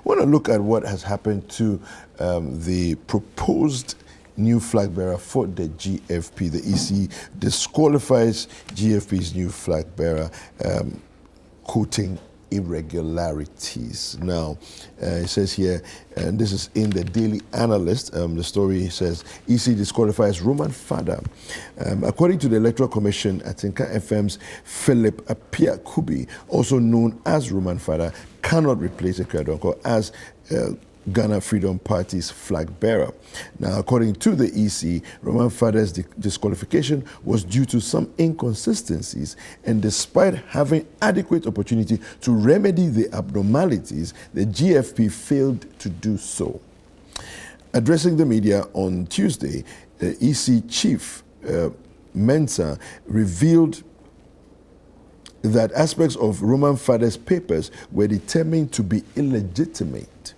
want to look at what has happened to the proposed new flag bearer for the GFP. The EC disqualifies GFP's new flag bearer, quoting irregularities. Now, it says here, and this is in the Daily Analyst, the story says, EC disqualifies Roman father. According to the Electoral Commission, Atinka FM's Philip Apia Kubi, also known as Roman father, cannot replace Ekweadonko as Ghana Freedom Party's flag bearer. Now, according to the EC, Roman Father's disqualification was due to some inconsistencies, and despite having adequate opportunity to remedy the abnormalities, the GFP failed to do so. Addressing the media on Tuesday, the EC chief, Mensah, revealed that aspects of Roman Father's papers were determined to be illegitimate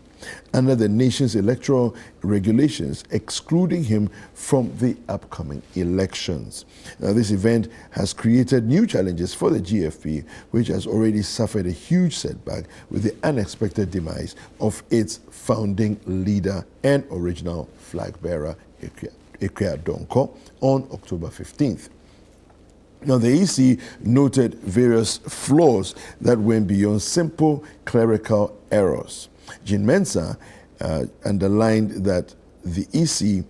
under the nation's electoral regulations, excluding him from the upcoming elections. Now, this event has created new challenges for the GFP, which has already suffered a huge setback with the unexpected demise of its founding leader and original flag bearer, Ekweadonko, on October 15th. Now, the EC noted various flaws that went beyond simple clerical errors. Jean Mensah underlined that the EC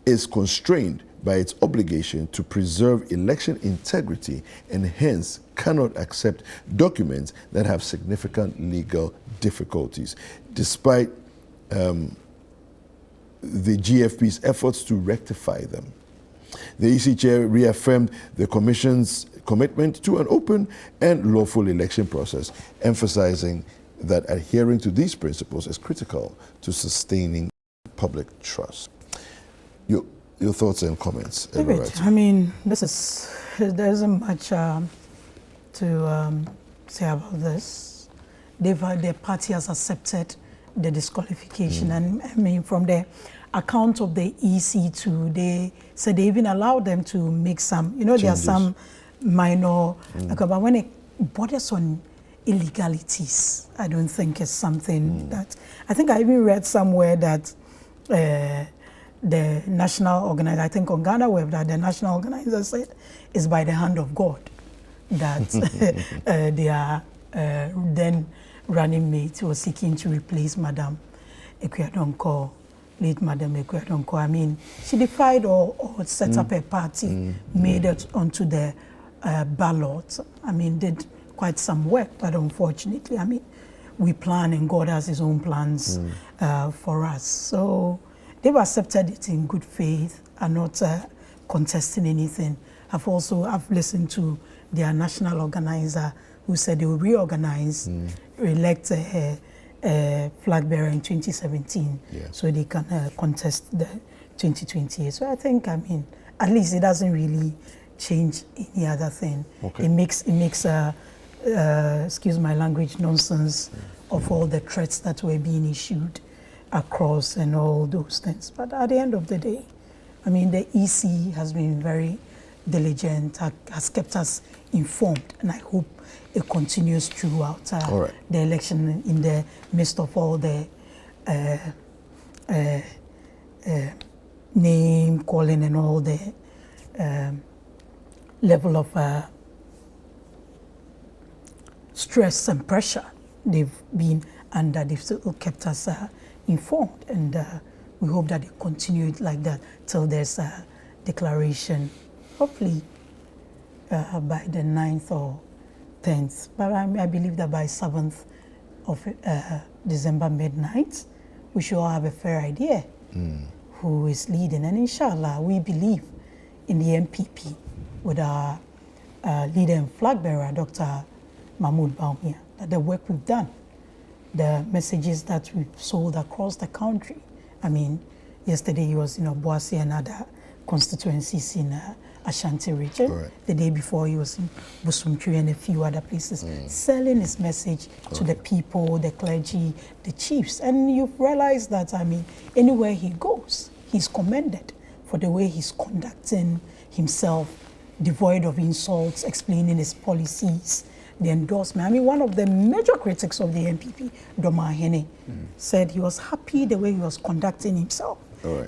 is constrained by its obligation to preserve election integrity and hence cannot accept documents that have significant legal difficulties, despite the GFP's efforts to rectify them. The EC chair reaffirmed the Commission's commitment to an open and lawful election process, emphasizing that adhering to these principles is critical to sustaining public trust. Your thoughts and comments, David, I mean, there isn't much to say about this. The party has accepted the disqualification, and I mean, from the account of the EC too, they said they even allowed them to make some, changes. There are some minor, but when it borders on illegalities, I don't think it's something that, I think I even read somewhere that the national organizer, I think on Ghana Web, that the national organizer said it's by the hand of God that their then running mate was seeking to replace Madam Ekweadonko, late Madam Ekweadonko. I mean, she defied or set up a party, made it onto the ballot. I mean, did quite some work, but unfortunately, I mean, we plan and God has his own plans for us. So they've accepted it in good faith and not contesting anything. I've listened to their national organizer who said they will reorganize, elect a flag bearer in 2017 so they can contest the 2028. So I think, I mean, at least it doesn't really change any other thing. Okay. It makes excuse my language, nonsense of all the threats that were being issued across and all those things. But at the end of the day, I mean, the EC has been very diligent, has kept us informed, and I hope it continues throughout the election in the midst of all the name calling and all the level of stress and pressure they've been under. They've still kept us informed, and we hope that they continue it like that till there's a declaration, hopefully by the 9th or 10th. But I believe that by 7th of December midnight, we should all have a fair idea who is leading. And inshallah, we believe in the MPP with our leader and flag bearer, Dr. Mahmoud Bawumia, that the work we've done, the messages that we've sold across the country. I mean, yesterday he was in Obuasi and other constituencies in Ashanti region. Right. The day before he was in Busumtwi and a few other places, selling his message to the people, the clergy, the chiefs. And you've realized that, I mean, anywhere he goes, he's commended for the way he's conducting himself, devoid of insults, explaining his policies, the endorsement. I mean, one of the major critics of the NPP, Doma Hene, said he was happy the way he was conducting himself.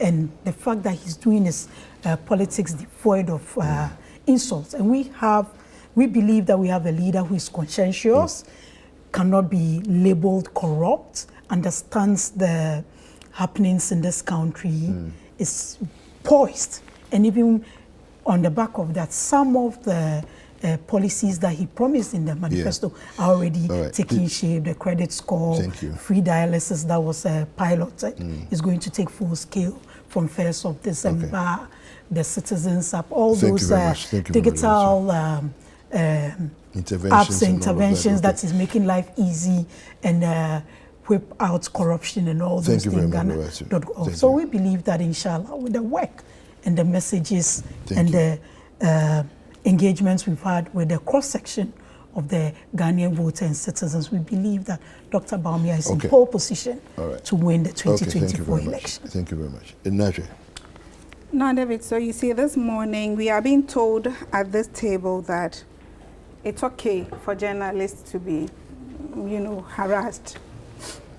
And the fact that he's doing his politics devoid of insults. And we believe that we have a leader who is conscientious, cannot be labeled corrupt, understands the happenings in this country, is poised. And even on the back of that, some of the policies that he promised in the manifesto are already taking shape. The credit score, free dialysis that was piloted is going to take full scale from 1st of December. The Citizens App, all those digital interventions that is making life easy and whip out corruption and all those things. Ghana.org. So we believe that, inshallah, with the work and the messages and the engagements we've had with the cross-section of the Ghanaian voters and citizens, we believe that Dr. Bawumia is in pole position to win the 2024 election. Thank you very much. Najee. Now, David, so you see, this morning we are being told at this table that it's okay for journalists to be, harassed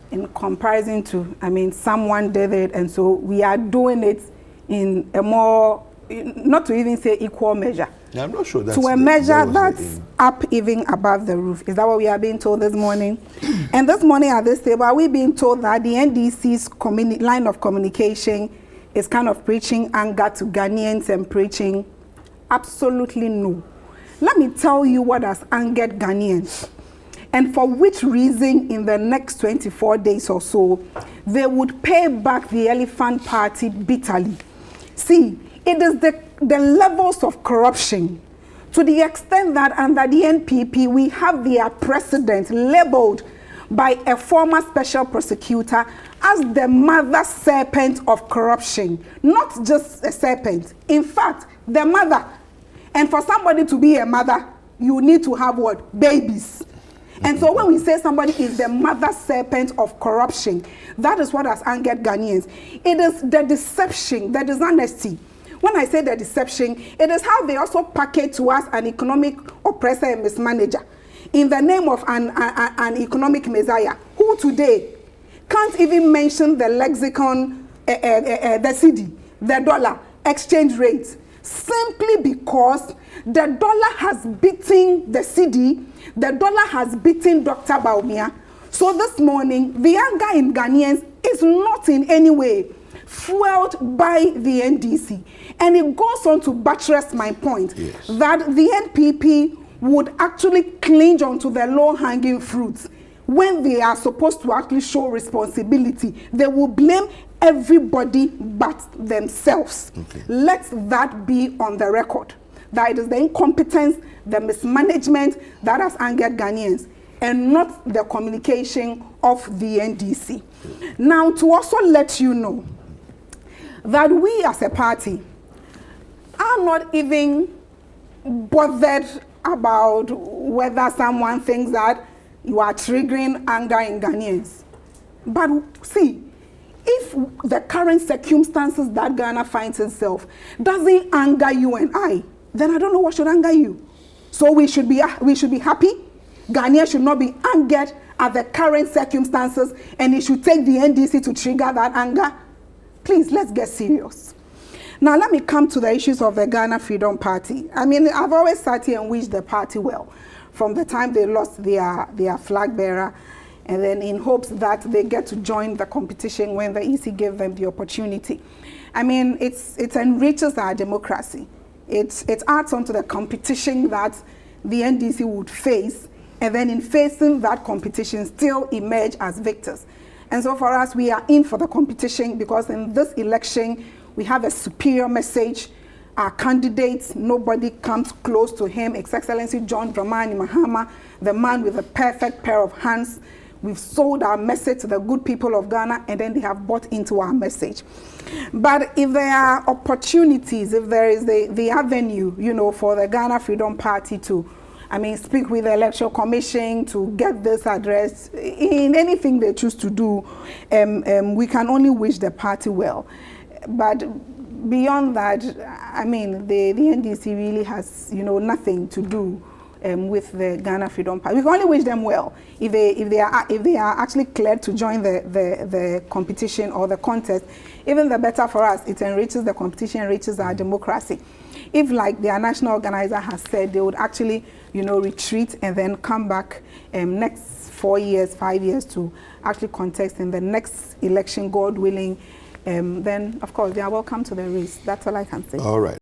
in comparison to, someone did it, and so we are doing it in a more, not to even say equal measure. Yeah, I'm not sure that's to a measure that's up even above the roof. Is that what we are being told this morning? And this morning at this table, are we being told that the NDC's line of communication is kind of preaching anger to Ghanaians and preaching? Absolutely no. Let me tell you what has angered Ghanaians, and for which reason in the next 24 days or so, they would pay back the Elephant Party bitterly. See, it is the levels of corruption, to the extent that under the NPP, we have their president labeled by a former special prosecutor as the mother serpent of corruption. Not just a serpent, in fact, the mother. And for somebody to be a mother, you need to have what? Babies. And so when we say somebody is the mother serpent of corruption, that is what has angered Ghanaians. It is the deception, the dishonesty. When I say the deception, it is how they also package to us an economic oppressor and mismanager in the name of an economic messiah, who today can't even mention the lexicon, the cedi, the dollar, exchange rates, simply because the dollar has beaten the cedi, the dollar has beaten Dr. Bawumia. So this morning, the anger in Ghanaians is not in any way fueled by the NDC. And it goes on to buttress my point that the NPP would actually cling onto the low-hanging fruits when they are supposed to actually show responsibility. They will blame everybody but themselves. Let that be on the record. That it is the incompetence, the mismanagement that has angered Ghanaians, and not the communication of the NDC. Now, to also let you know that we as a party are not even bothered about whether someone thinks that you are triggering anger in Ghanaians. But see, if the current circumstances that Ghana finds itself doesn't anger you and I, then I don't know what should anger you. So we should be happy. Ghanaians should not be angered at the current circumstances, and it should take the NDC to trigger that anger. Please, let's get serious. Now, let me come to the issues of the Ghana Freedom Party. I've always sat here and wished the party well from the time they lost their flag bearer, and then in hopes that they get to join the competition when the EC gave them the opportunity. It enriches our democracy. It adds on to the competition that the NDC would face, and then in facing that competition, still emerge as victors. And so for us, we are in for the competition because in this election, we have a superior message. Our candidates, nobody comes close to him, His Excellency John Dramani Mahama, the man with a perfect pair of hands. We've sold our message to the good people of Ghana, and then they have bought into our message. But if there are opportunities, if there is the avenue, for the Ghana Freedom Party to, speak with the Electoral Commission to get this addressed, in anything they choose to do, we can only wish the party well. But beyond that, the NDC really has, nothing to do with the Ghana Freedom Party. We can only wish them well. If they are actually cleared to join the competition or the contest, even the better for us. It enriches the competition, enriches our democracy. If, like their national organizer has said, they would actually, retreat and then come back next 4 years, 5 years to actually contest in the next election, God willing, then of course they are welcome to the race. That's all I can say. All right.